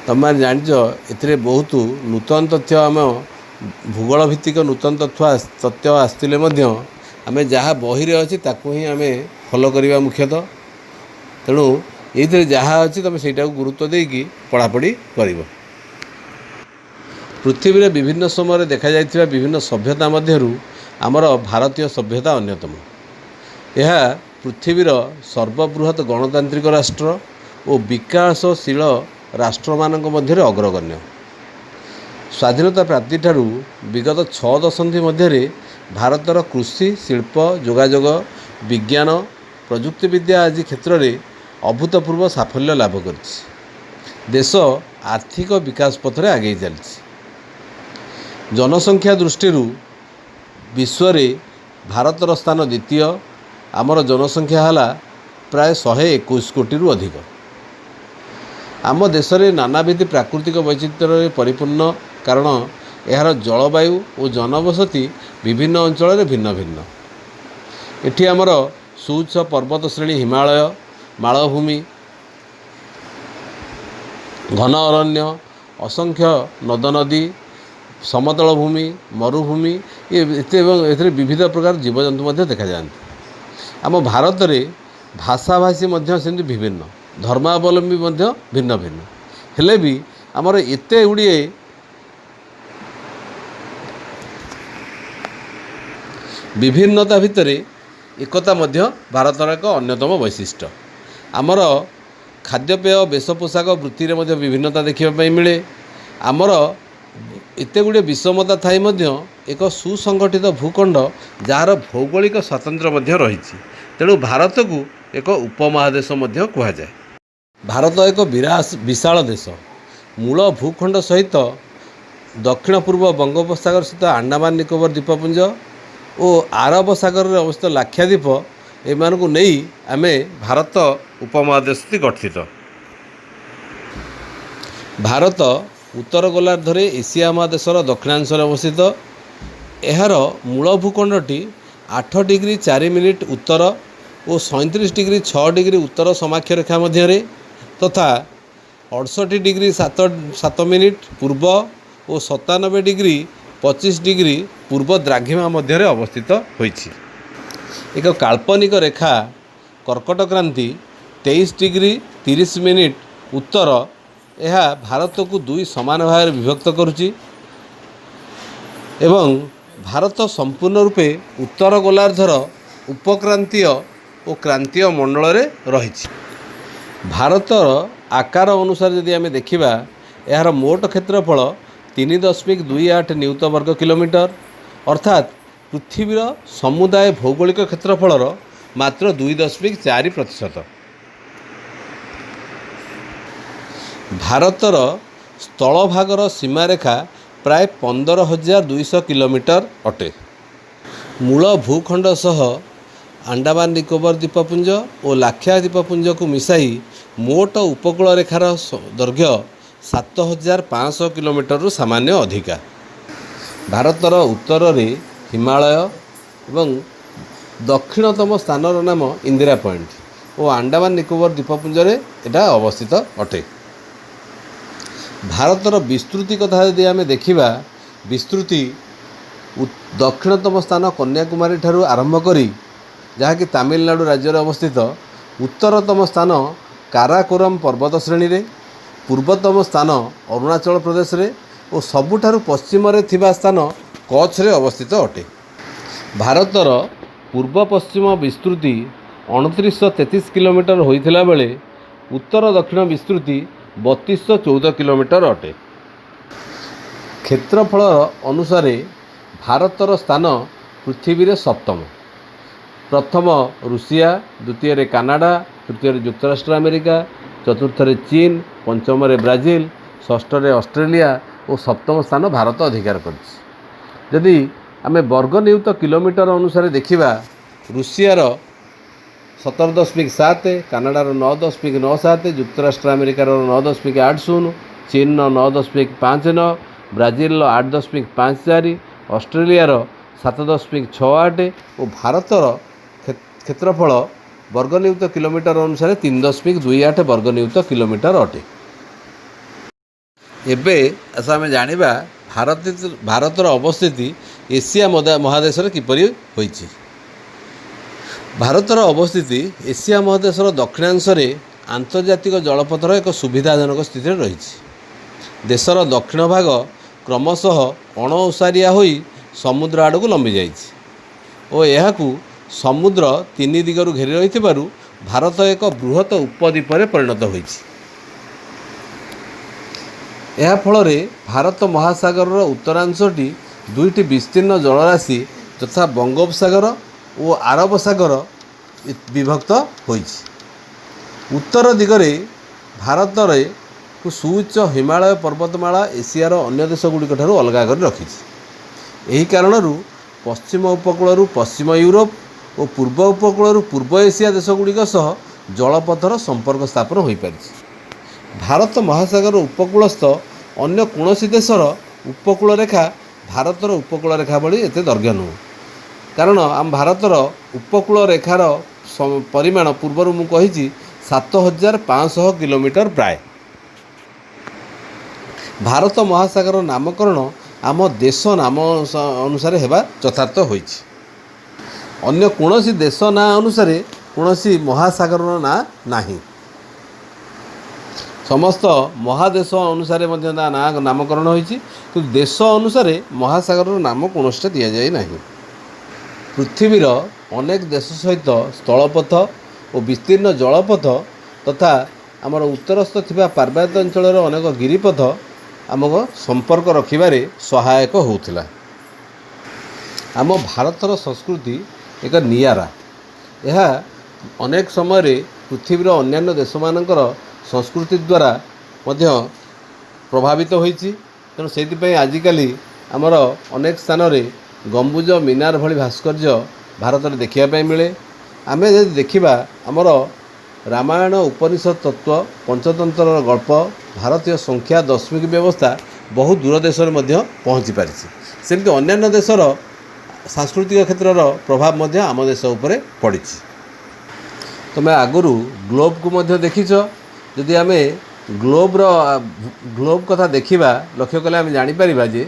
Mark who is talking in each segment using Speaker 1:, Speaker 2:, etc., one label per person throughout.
Speaker 1: तुम जान ए बहुत नूतन तथ्य आम भूगोल भित्तिक नूतन तथ्य आसते आम जहाँ बही अच्छी ही आम फॉलो करवा मुख्यतः। तेणु ये जहाँ अच्छी तुम से गुरुत्व देकी पढ़ापढ़ी कर। पृथ्वी रे विभिन्न समय देखा जाइथिबा विभिन्न सभ्यता मध्यरु आमर भारतीय सभ्यता अन्यतम। यह पृथ्वीर सर्वबृहत गणतांत्रिक राष्ट्र और विकासशील राष्ट्र मानक मध्य अग्रगण्य। स्वाधीनता प्राप्ति ठारू विगत 6 दशंधि मध्य भारतर कृषि शिल्प जोगाजोग विज्ञान प्रजुक्तिविद्या आदि क्षेत्र में अभूतपूर्व साफल्य लाभ कर देश आर्थिक विकास पथरे आगे चलछि। जनसंख्या दृष्टि विश्व में भारतर स्थान द्वितीय। आमर जनसंख्या है प्राय 121 कोटी रु अधिक। आम देश में नानाविध प्राकृतिक वैचित्र्य परिपूर्ण कारण यार जलवायु और जनबसति विभिन्न अंचल में भिन्न भिन्न। एठी आमर सुउच्च पर्वत श्रेणी हिमालय मालभूमि घन अरण्य असंख्य नद नदी समतल भूमि मरुभूमि ये विविध प्रकार जीवजंतु देखा जाती। आम भारत में भाषाभाषी सेमती विभिन्न धर्मावलंबी भिन्न भिन्न हेले भी आमर एते गुड़िए विभिन्नता भितर एकता भारतर एक अन्यतम वैशिष्ट्य। आमर खाद्यपेय वेश पोशाक वृत्ति में विभिन्नता देखा मिले। आमर एते गुड़े विषमता थाई एक सुसंगठित भूखंड जार भौगोलिक स्वातंत्र्य रही। तेणु भारत को एक उपमहादेश कहुए। भारत एक विशाल देश मूल भूखंड सहित दक्षिण पूर्व बंगोपसागर स्थित अंडमान निकोबर द्वीपपुंज और आरब सागर में अवस्थित लाक्षाद्वीप एमानकु नहीं आमे भारत उपमहादेश गठित। भारत उत्तर गोलार्धरे एशिया महादेशर दक्षिणांशରେ अवस्थित। एहार मूल भूखंडटी 8 डिग्री 4 मिनिट उत्तर और 37 डिग्री 6 डिग्री उत्तर समाक्ष रेखा मध्य तथा 68 डिग्री 7 मिनिट पूर्व और 97 डिग्री 25 डिग्री पूर्व द्राघिमा मध्य अवस्थित होइछि। एक काल्पनिक रेखा कर्कट क्रांति 23 डिग्री 30 मिनिट उत्तर यह भारत को 2 समान भाव विभक्त करुच्ची एवं भारत संपूर्ण रूपे उत्तर गोलार्धर उपक्रांतीय और क्रांतीय मंडल रे रही। भारतर आकार अनुसार यदि आम देखा यार मोट क्षेत्रफल 3.28 नियुत वर्ग किलोमीटर अर्थात पृथ्वीर समुदाय भौगोलिक क्षेत्रफल मात्र 2.4%। भारतर स्थलभागर सीमारेखा प्राय 15,200 किलोमीटर अटे। मूल भूखंड सह अंडमान निकोबर द्वीपपुंज और लाक्षाद्वीपपुंज को मिसाई मोट उपकूल रेखार दैर्घ्य 7,500 किलोमीटर रु सामान्य अधिका। भारतर उत्तर रे हिमालय एवं दक्षिणतम स्थानर नाम इंदिरा पॉइंट और अंडमान निकोबर द्वीपपुंज एटा अवस्थित अटे। भारतर विस्तृति कथा यदि आम देखा विस्तृति दक्षिणतम स्थान कन्याकुमारी ठारू आरंभ करी जहाँकि तमिलनाडु राज्य अवस्थित, उत्तरतम स्थान काराकोरम पर्वत श्रेणी रे, पूर्वतम स्थान अरुणाचल प्रदेश रे और सबुठारु पश्चिम रे थिबा स्थान कच्छ रे अवस्थित अटे। भारतर पूर्व पश्चिम विस्तृति 2933 किलोमीटर होइथिला बेले उत्तर दक्षिण विस्तृति 3214 किलोमीटर अटे। क्षेत्रफल अनुसार भारतर स्थान पृथ्वी रे सप्तम। प्रथम रूसिया, द्वितीय कनाडा, तृतीय युक्तराष्ट्र अमेरिका, चतुर्थ चीन, पंचम ब्राजिल, षष्ठ ऑस्ट्रेलिया और सप्तम स्थान भारत अधिकार कर। यदि आम वर्ग नियुत किलोमीटर अनुसार देखा रूसियार 17.7, कनाडार 9.97, युक्तराष्ट्र अमेरिकार 9.80, चीन 9.59, ब्राजिल 8.54, ऑस्ट्रेलियार 7.68 और भारतर क्षेत्रफल वर्ग नियुत किलोमीटर अनुसार 3.28 वर्ग नियुत किलोमीटर अटे। ଏବେ ଆସ ଆମେ ଜାଣିବା ଭାରତର ଅବସ୍ଥିତି ଏସିଆ ମହାଦେଶରେ କିପରି ହୋଇଛି। ଭାରତର ଅବସ୍ଥିତି ଏସିଆ ମହାଦେଶର ଦକ୍ଷିଣାଂଶରେ ଆନ୍ତର୍ଜାତିକ ଜଳପଥର ଏକ ସୁବିଧାଜନକ ସ୍ଥିତିରେ ରହିଛି। ଦେଶର ଦକ୍ଷିଣ ଭାଗ କ୍ରମଶଃ ଅଣଓସାରିଆ ହୋଇ ସମୁଦ୍ର ଆଡ଼କୁ ଲମ୍ବି ଯାଇଛି ଓ ଏହାକୁ ସମୁଦ୍ର ତିନି ଦିଗରୁ ଘେରି ରହିଥିବାରୁ ଭାରତ ଏକ ବୃହତ ଉପଦ୍ୱୀପରେ ପରିଣତ ହୋଇଛି। ଏହା ଫଳରେ ଭାରତ ମହାସାଗରର ଉତ୍ତରାଂଶଟି ଦୁଇଟି ବିସ୍ତୀର୍ଣ୍ଣ ଜଳରାଶି ଯଥା ବଙ୍ଗୋପସାଗର ଓ ଆରବ ସାଗର ବିଭକ୍ତ ହୋଇଛି। ଉତ୍ତର ଦିଗରେ ଭାରତରେ ସୁଉଚ୍ଚ ହିମାଳୟ ପର୍ବତମାଳା ଏସିଆର ଅନ୍ୟ ଦେଶଗୁଡ଼ିକ ଠାରୁ ଅଲଗା କରି ରଖିଛି। ଏହି କାରଣରୁ ପଶ୍ଚିମ ଉପକୂଳରୁ ପଶ୍ଚିମ ୟୁରୋପ ଓ ପୂର୍ବ ଉପକୂଳରୁ ପୂର୍ବ ଏସିଆ ଦେଶଗୁଡ଼ିକ ସହ ଜଳପଥର ସମ୍ପର୍କ ସ୍ଥାପନ ହୋଇପାରିଛି। ଭାରତ ମହାସାଗର ଉପକୂଳସ୍ଥ ଅନ୍ୟ କୌଣସି ଦେଶର ଉପକୂଳ ରେଖା ଭାରତର ଉପକୂଳ ରେଖା ଭଳି ଏତେ ଦୈର୍ଘ୍ୟ ନୁହେଁ, କାରଣ ଆମ ଭାରତର ଉପକୂଳ ରେଖାର ପରିମାଣ ପୂର୍ବରୁ ମୁଁ କହିଛି 7500 କିଲୋମିଟର ପ୍ରାୟ। ଭାରତ ମହାସାଗର ନାମକରଣ ଆମ ଦେଶ ନାମ ଅନୁସାରେ ହେବା ଯଥାର୍ଥ ହୋଇଛି। ଅନ୍ୟ କୌଣସି ଦେଶ ନାଁ ଅନୁସାରେ କୌଣସି ମହାସାଗରର ନାଁ ନାହିଁ। ସମସ୍ତ ମହାଦେଶ ଅନୁସାରେ ମଧ୍ୟ ତା ନାମକରଣ ହୋଇଛି, କିନ୍ତୁ ଦେଶ ଅନୁସାରେ ମହାସାଗରର ନାମ କୌଣସିଟା ଦିଆଯାଇ ନାହିଁ। ପୃଥିବୀର ଅନେକ ଦେଶ ସହିତ ସ୍ଥଳପଥ ଓ ବିସ୍ତୀର୍ଣ୍ଣ ଜଳପଥ ତଥା ଆମର ଉତ୍ତରସ୍ଥ ଥିବା ପାର୍ବତ୍ୟାଞ୍ଚଳର ଅନେକ ଗିରିପଥ ଆମକୁ ସମ୍ପର୍କ ରଖିବାରେ ସହାୟକ ହେଉଥିଲା। ଆମ ଭାରତର ସଂସ୍କୃତି ଏକ ନିଆରା। ଏହା ଅନେକ ସମୟରେ ପୃଥିବୀର ଅନ୍ୟାନ୍ୟ ଦେଶମାନଙ୍କର ସଂସ୍କୃତି ଦ୍ୱାରା ମଧ୍ୟ ପ୍ରଭାବିତ ହୋଇଛି। ତେଣୁ ସେଇଥିପାଇଁ ଆଜିକାଲି ଆମର ଅନେକ ସ୍ଥାନରେ ଗମ୍ବୁଜ ମିନାର ଭଳି ଭାସ୍କର୍ଯ୍ୟ ଭାରତରେ ଦେଖିବା ପାଇଁ ମିଳେ। ଆମେ ଯଦି ଦେଖିବା ଆମର ରାମାୟଣ ଉପନିଷଦ ତତ୍ତ୍ୱ ପଞ୍ଚତନ୍ତ୍ରର ଗଳ୍ପ ଭାରତୀୟ ସଂଖ୍ୟା ଦଶମିକ ବ୍ୟବସ୍ଥା ବହୁ ଦୂର ଦେଶରେ ମଧ୍ୟ ପହଞ୍ଚି ପାରିଛି। ସେମିତି ଅନ୍ୟାନ୍ୟ ଦେଶର ସାଂସ୍କୃତିକ କ୍ଷେତ୍ରର ପ୍ରଭାବ ମଧ୍ୟ ଆମ ଦେଶ ଉପରେ ପଡ଼ିଛି। ତୁମେ ଆଗରୁ ଗ୍ଲୋବକୁ ମଧ୍ୟ ଦେଖିଛ। ଯଦି ଆମେ ଗ୍ଲୋବ କଥା ଦେଖିବା ଲକ୍ଷ୍ୟ କଲେ ଆମେ ଜାଣିପାରିବା ଯେ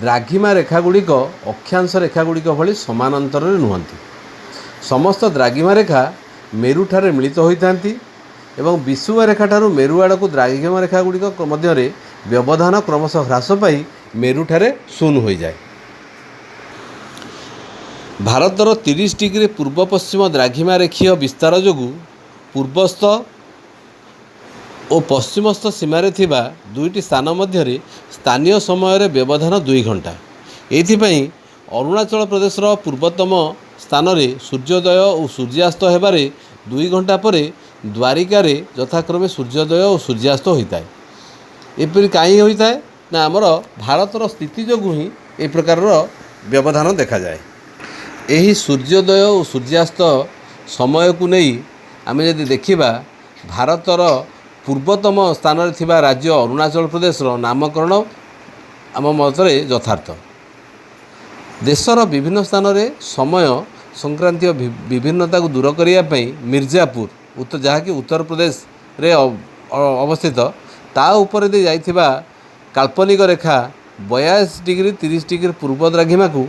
Speaker 1: ଦ୍ରାଘିମା ରେଖାଗୁଡ଼ିକ ଅକ୍ଷାଂଶ ରେଖାଗୁଡ଼ିକ ଭଳି ସମାନାନ୍ତରରେ ନୁହନ୍ତି। ସମସ୍ତ ଦ୍ରାଘିମା ରେଖା ମେରୁଠାରେ ମିଳିତ ହୋଇଥାନ୍ତି ଏବଂ ବିଷୁବ ରେଖାଠାରୁ ମେରୁ ଆଡ଼କୁ ଦ୍ରାଘିମା ରେଖାଗୁଡ଼ିକ ମଧ୍ୟରେ ବ୍ୟବଧାନ କ୍ରମଶଃ ହ୍ରାସ ପାଇ ମେରୁଠାରେ ଶୂନ ହୋଇଯାଏ। ଭାରତର 30 ଡିଗ୍ରୀ ପୂର୍ବ ପଶ୍ଚିମ ଦ୍ରାଘିମା ରେଖୀୟ ବିସ୍ତାର ଯୋଗୁଁ ପୂର୍ବସ୍ଥ ଓ ପଶ୍ଚିମସ୍ଥ ସୀମାରେ ଥିବା ଦୁଇଟି ସ୍ଥାନ ମଧ୍ୟରେ ସ୍ଥାନୀୟ ସମୟରେ ବ୍ୟବଧାନ 2 ଘଣ୍ଟା। ଏଥିପାଇଁ ଅରୁଣାଚଳ ପ୍ରଦେଶର ପୂର୍ବତମ ସ୍ଥାନରେ ସୂର୍ଯ୍ୟୋଦୟ ଓ ସୂର୍ଯ୍ୟାସ୍ତ ହେବାରେ 2 ଘଣ୍ଟା ପରେ ଦ୍ୱାରିକାରେ ଯଥାକ୍ରମେ ସୂର୍ଯ୍ୟୋଦୟ ଓ ସୂର୍ଯ୍ୟାସ୍ତ ହୋଇଥାଏ। ଏପରି କାହିଁ ହୋଇଥାଏ ନା ଆମର ଭାରତର ସ୍ଥିତି ଯୋଗୁଁ ହିଁ ଏ ପ୍ରକାରର ବ୍ୟବଧାନ ଦେଖାଯାଏ। ଏହି ସୂର୍ଯ୍ୟୋଦୟ ଓ ସୂର୍ଯ୍ୟାସ୍ତ ସମୟକୁ ନେଇ ଆମେ ଯଦି ଦେଖିବା ଭାରତର ପୂର୍ବତମ ସ୍ଥାନରେ ଥିବା ରାଜ୍ୟ ଅରୁଣାଚଳ ପ୍ରଦେଶର ନାମକରଣ ଆମ ମତରେ ଯଥାର୍ଥ। ଦେଶର ବିଭିନ୍ନ ସ୍ଥାନରେ ସମୟ ସଂକ୍ରାନ୍ତୀୟ ବିଭିନ୍ନତାକୁ ଦୂର କରିବା ପାଇଁ ମିର୍ଜାପୁର ଯାହାକି ଉତ୍ତରପ୍ରଦେଶରେ ଅବସ୍ଥିତ ତା ଉପରେ ଦେଇ ଯାଇଥିବା କାଳ୍ପନିକ ରେଖା 42 ଡିଗ୍ରୀ 30 ଡିଗ୍ରୀ ପୂର୍ବ ଦ୍ରାଘିମାକୁ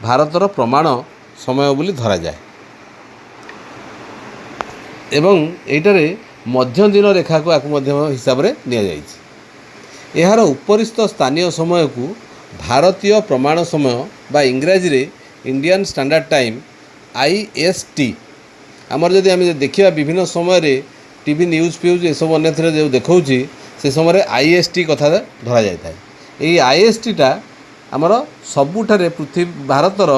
Speaker 1: ଭାରତର ପ୍ରମାଣ ସମୟ ବୋଲି ଧରାଯାଏ ଏବଂ ଏଇଟାରେ ମଧ୍ୟଦିନ ରେଖାକୁ ମଧ୍ୟ ହିସାବରେ ନିଆଯାଇଛି। ଏହାର ଉପରିସ୍ଥ ସ୍ଥାନୀୟ ସମୟକୁ ଭାରତୀୟ ପ୍ରମାଣ ସମୟ ବା ଇଂରାଜୀରେ ଇଣ୍ଡିଆନ୍ ଷ୍ଟାଣ୍ଡାର୍ଡ଼ ଟାଇମ୍ IST। ଆମର ଯଦି ଆମେ ଦେଖିବା ବିଭିନ୍ନ ସମୟରେ ଟିଭି ନ୍ୟୁଜ୍ ଫ୍ୟୁଜ୍ ଏସବୁ ଅନ୍ୟଥିରେ ଯେଉଁ ଦେଖାଉଛି ସେ ସମୟରେ IST କଥା ଧରାଯାଇଥାଏ। ଏହି ISTଟା ଆମର ସବୁଠାରେ ଭାରତର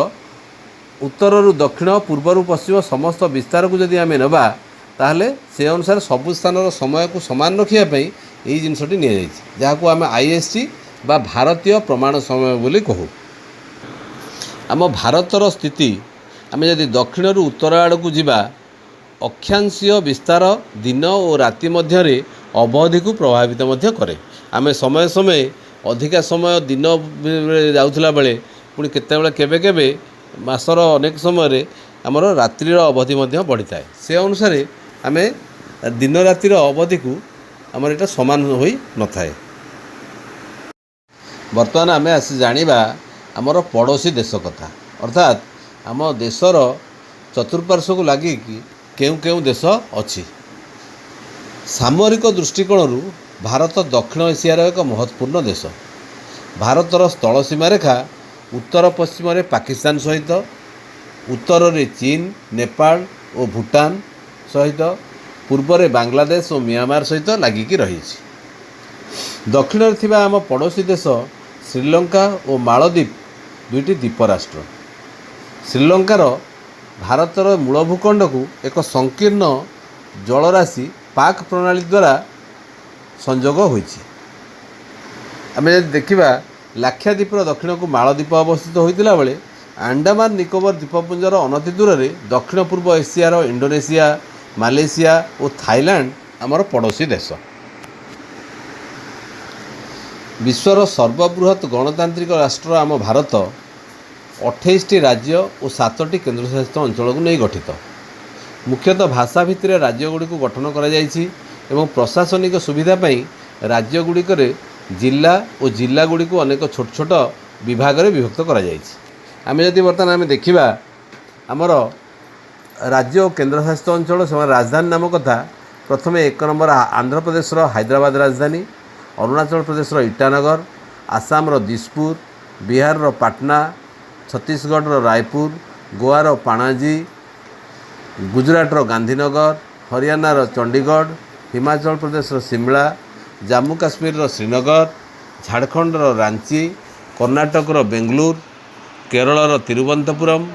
Speaker 1: ଉତ୍ତରରୁ ଦକ୍ଷିଣ ପୂର୍ବରୁ ପଶ୍ଚିମ ସମସ୍ତ ବିସ୍ତାରକୁ ଯଦି ଆମେ ନେବା ତାହେଲେ ସେ ଅନୁସାରେ ସବୁ ସ୍ଥାନର ସମୟକୁ ସମାନ ରଖିବା ପାଇଁ ଏହି ଜିନିଷଟି ନିଆଯାଇଛି, ଯାହାକୁ ଆମେ IST ବା ଭାରତୀୟ ପ୍ରମାଣ ସମୟ ବୋଲି କହୁ। ଆମ ଭାରତର ସ୍ଥିତି ଆମେ ଯଦି ଦକ୍ଷିଣରୁ ଉତ୍ତର ଆଡ଼କୁ ଯିବା ଅକ୍ଷାଂଶୀୟ ବିସ୍ତାର ଦିନ ଓ ରାତି ମଧ୍ୟରେ ଅବଧିକୁ ପ୍ରଭାବିତ ମଧ୍ୟ କରେ। ଆମେ ସମୟ ସମୟ ଅଧିକା ସମୟ ଦିନ ଯାଉଥିଲା ବେଳେ ପୁଣି କେତେବେଳେ କେବେ କେବେ ମାସର ଅନେକ ସମୟରେ ଆମର ରାତ୍ରିର ଅବଧି ମଧ୍ୟ ବଢ଼ିଥାଏ। ସେ ଅନୁସାରେ ଆମେ ଦିନ ରାତିର ଅବଧିକୁ ଆମର ଏଇଟା ସମାନ ହୋଇ ନଥାଏ। ବର୍ତ୍ତମାନ ଆମେ ଆସି ଜାଣିବା ଆମର ପଡ଼ୋଶୀ ଦେଶ କଥା, ଅର୍ଥାତ୍ ଆମ ଦେଶର ଚତୁଃପାର୍ଶ୍ୱକୁ ଲାଗିକି କେଉଁ କେଉଁ ଦେଶ ଅଛି। ସାମରିକ ଦୃଷ୍ଟିକୋଣରୁ ଭାରତ ଦକ୍ଷିଣ ଏସିଆର ଏକ ମହତ୍ତ୍ୱପୂର୍ଣ୍ଣ ଦେଶ। ଭାରତର ସ୍ଥଳ ସୀମାରେଖା ଉତ୍ତର ପଶ୍ଚିମରେ ପାକିସ୍ତାନ ସହିତ, ଉତ୍ତରରେ ଚୀନ, ନେପାଳ ଓ ଭୁଟାନ ସହିତ, ପୂର୍ବରେ ବାଂଲାଦେଶ ଓ ମିଆଁମାର ସହିତ ଲାଗିକି ରହିଛି। ଦକ୍ଷିଣରେ ଥିବା ଆମ ପଡ଼ୋଶୀ ଦେଶ ଶ୍ରୀଲଙ୍କା ଓ ମାଳଦ୍ୱୀପ ଦୁଇଟି ଦ୍ୱୀପରାଷ୍ଟ୍ର। ଶ୍ରୀଲଙ୍କାର ଭାରତର ମୂଳ ଭୂଖଣ୍ଡକୁ ଏକ ସଂକୀର୍ଣ୍ଣ ଜଳରାଶି ପାକ୍ ପ୍ରଣାଳୀ ଦ୍ୱାରା ସଂଯୋଗ ହୋଇଛି। ଆମେ ଯଦି ଦେଖିବା ଲାକ୍ଷାଦ୍ୱୀପର ଦକ୍ଷିଣକୁ ମାଳଦ୍ୱୀପ ଅବସ୍ଥିତ ହୋଇଥିଲା ବେଳେ ଆଣ୍ଡାମାନ ନିକୋବର ଦ୍ୱୀପପୁଞ୍ଜର ଅନତି ଦୂରରେ ଦକ୍ଷିଣ ପୂର୍ବ ଏସିଆର ଇଣ୍ଡୋନେସିଆ, ମାଲେସିଆ ଓ ଥାଇଲାଣ୍ଡ ଆମର ପଡ଼ୋଶୀ ଦେଶ। ବିଶ୍ୱର ସର୍ବବୃହତ୍ ଗଣତାନ୍ତ୍ରିକ ରାଷ୍ଟ୍ର ଆମ ଭାରତ 28ଟି ରାଜ୍ୟ ଓ 7ଟି କେନ୍ଦ୍ରଶାସିତ ଅଞ୍ଚଳକୁ ନେଇ ଗଠିତ। ମୁଖ୍ୟତଃ ଭାଷା ଭିତ୍ତିରେ ରାଜ୍ୟଗୁଡ଼ିକୁ ଗଠନ କରାଯାଇଛି ଏବଂ ପ୍ରଶାସନିକ ସୁବିଧା ପାଇଁ ରାଜ୍ୟଗୁଡ଼ିକରେ ଜିଲ୍ଲା ଓ ଜିଲ୍ଲାଗୁଡ଼ିକୁ ଅନେକ ଛୋଟ ଛୋଟ ବିଭାଗରେ ବିଭକ୍ତ କରାଯାଇଛି। ଆମେ ଯଦି ବର୍ତ୍ତମାନ ଦେଖିବା ଆମର ରାଜ୍ୟ ଓ କେନ୍ଦ୍ରଶାସିତ ଅଞ୍ଚଳ ସେମାନେ ରାଜଧାନୀ ନାମ କଥା, ପ୍ରଥମେ 1 ନମ୍ବର ଆନ୍ଧ୍ରପ୍ରଦେଶର ହାଇଦ୍ରାବାଦ ରାଜଧାନୀ, ଅରୁଣାଚଳ ପ୍ରଦେଶର ଇଟାନଗର, ଆସାମର ଦିସପୁର, ବିହାରର ପାଟନା, ଛତିଶଗଡ଼ର ରାୟପୁର, ଗୋଆର ପାଣାଜୀ, ଗୁଜରାଟର ଗାନ୍ଧୀନଗର, ହରିୟାଣାର ଚଣ୍ଡିଗଡ଼, ହିମାଚଳ ପ୍ରଦେଶର ସିମଳା, ଜାମ୍ମୁ କାଶ୍ମୀରର ଶ୍ରୀନଗର, ଝାଡ଼ଖଣ୍ଡର ରାଞ୍ଚି, କର୍ଣ୍ଣାଟକର ବେଙ୍ଗାଲୁରୁ, କେରଳର ତିରୁବନନ୍ତପୁରମ୍,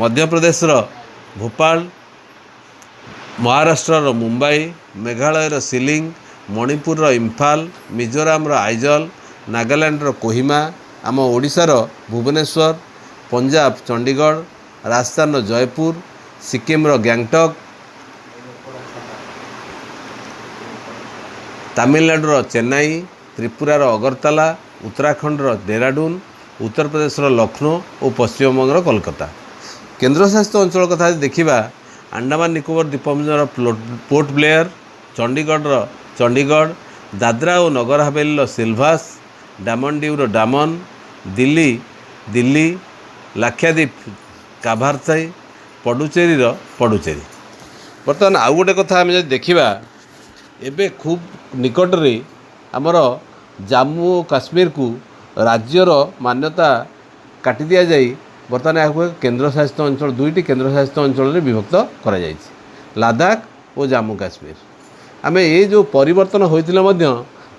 Speaker 1: ମଧ୍ୟପ୍ରଦେଶର ଭୋପାଳ, ମହାରାଷ୍ଟ୍ରର ମୁମ୍ବାଇ, ମେଘାଳୟର ଶିଲିଂ, ମଣିପୁରର ଇମ୍ଫାଲ, ମିଜୋରାମର ଆଇଜଲ, ନାଗାଲାଣ୍ଡର କୋହିମା, ଆମ ଓଡ଼ିଶାର ଭୁବନେଶ୍ୱର, ପଞ୍ଜାବ ଚଣ୍ଡିଗଡ଼, ରାଜସ୍ଥାନର ଜୟପୁର, ସିକିମର ଗ୍ୟାଙ୍ଗଟକ୍, ତାମିଲନାଡୁର ଚେନ୍ନାଇ, ତ୍ରିପୁରାର ଅଗରତାଲା, ଉତ୍ତରାଖଣ୍ଡର ଡେରାଡୁନ, ଉତ୍ତରପ୍ରଦେଶର ଲକ୍ଷ୍ନୌ ଓ ପଶ୍ଚିମବଙ୍ଗର କୋଲକାତା। କେନ୍ଦ୍ରଶାସିତ ଅଞ୍ଚଳ କଥା ଯଦି ଦେଖିବା ଆଣ୍ଡାମାନ ନିକୋବର ଦ୍ୱୀପପୁଞ୍ଜର ପୋର୍ଟ ବ୍ଲେୟର, ଚଣ୍ଡିଗଡ଼ର ଚଣ୍ଡିଗଡ଼, ଦାଦ୍ରା ଓ ନଗର ହାବେଲିର ସିଲଭାସ, ଡାମନ ଡିଉର ଡାମନ, ଦିଲ୍ଲୀ, ଲାକ୍ଷାଦ୍ୱୀପ କାଭାରଥାଇ, ପଡୁଚେରୀର ପଡୁଚେରୀ। ବର୍ତ୍ତମାନ ଆଉ ଗୋଟେ କଥା ଆମେ ଯଦି ଦେଖିବା, ଏବେ ଖୁବ୍ ନିକଟରେ ଆମର ଜାମ୍ମୁ ଓ କାଶ୍ମୀରକୁ ରାଜ୍ୟର ମାନ୍ୟତା କାଟି ଦିଆଯାଇ ବର୍ତ୍ତମାନ ଏହାକୁ ଏକ କେନ୍ଦ୍ରଶାସିତ ଅଞ୍ଚଳ, 2ଟି କେନ୍ଦ୍ରଶାସିତ ଅଞ୍ଚଳରେ ବିଭକ୍ତ କରାଯାଇଛି, ଲାଦାଖ ଓ ଜାମ୍ମୁ କାଶ୍ମୀର। ଆମେ ଏଇ ଯେଉଁ ପରିବର୍ତ୍ତନ ହୋଇଥିଲେ ମଧ୍ୟ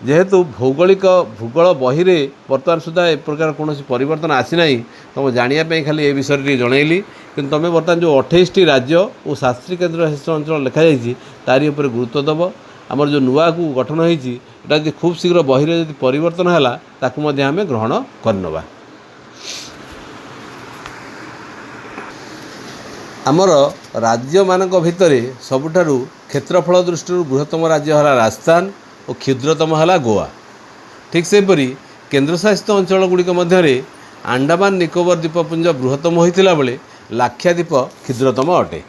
Speaker 1: ଯେହେତୁ ଭୂଗୋଳ ବହିରେ ବର୍ତ୍ତମାନ ସୁଦ୍ଧା ଏ ପ୍ରକାର କୌଣସି ପରିବର୍ତ୍ତନ ଆସିନାହିଁ, ତୁମ ଜାଣିବା ପାଇଁ ଖାଲି ଏ ବିଷୟରେ ଟିକେ ଜଣେଇଲି। କିନ୍ତୁ ତୁମେ ବର୍ତ୍ତମାନ ଯେଉଁ 28ଟି ରାଜ୍ୟ ଓ 7ଟି କେନ୍ଦ୍ରଶାସିତ ଅଞ୍ଚଳ ଲେଖାଯାଇଛି ତାରି ଉପରେ ଗୁରୁତ୍ୱ ଦେବ। ଆମର ଯେଉଁ ନୂଆକୁ ଗଠନ ହୋଇଛି ଏଟା ଯଦି ଖୁବ୍ ଶୀଘ୍ର ବହିରେ ଯଦି ପରିବର୍ତ୍ତନ ହେଲା ତାକୁ ମଧ୍ୟ ଆମେ ଗ୍ରହଣ କରିନେବା। ଆମର ରାଜ୍ୟମାନଙ୍କ ଭିତରେ ସବୁଠାରୁ କ୍ଷେତ୍ରଫଳ ଦୃଷ୍ଟିରୁ ବୃହତ୍ତମ ରାଜ୍ୟ ହେଲା ରାଜସ୍ଥାନ ଓ କ୍ଷୁଦ୍ରତମ ହେଲା ଗୋଆ। ଠିକ୍ ସେହିପରି କେନ୍ଦ୍ରଶାସିତ ଅଞ୍ଚଳଗୁଡ଼ିକ ମଧ୍ୟରେ ଆଣ୍ଡାମାନ ନିକୋବର ଦ୍ୱୀପପୁଞ୍ଜ ବୃହତ୍ତମ ହୋଇଥିଲା ବେଳେ ଲାକ୍ଷାଦ୍ୱୀପ କ୍ଷୁଦ୍ରତମ ଅଟେ।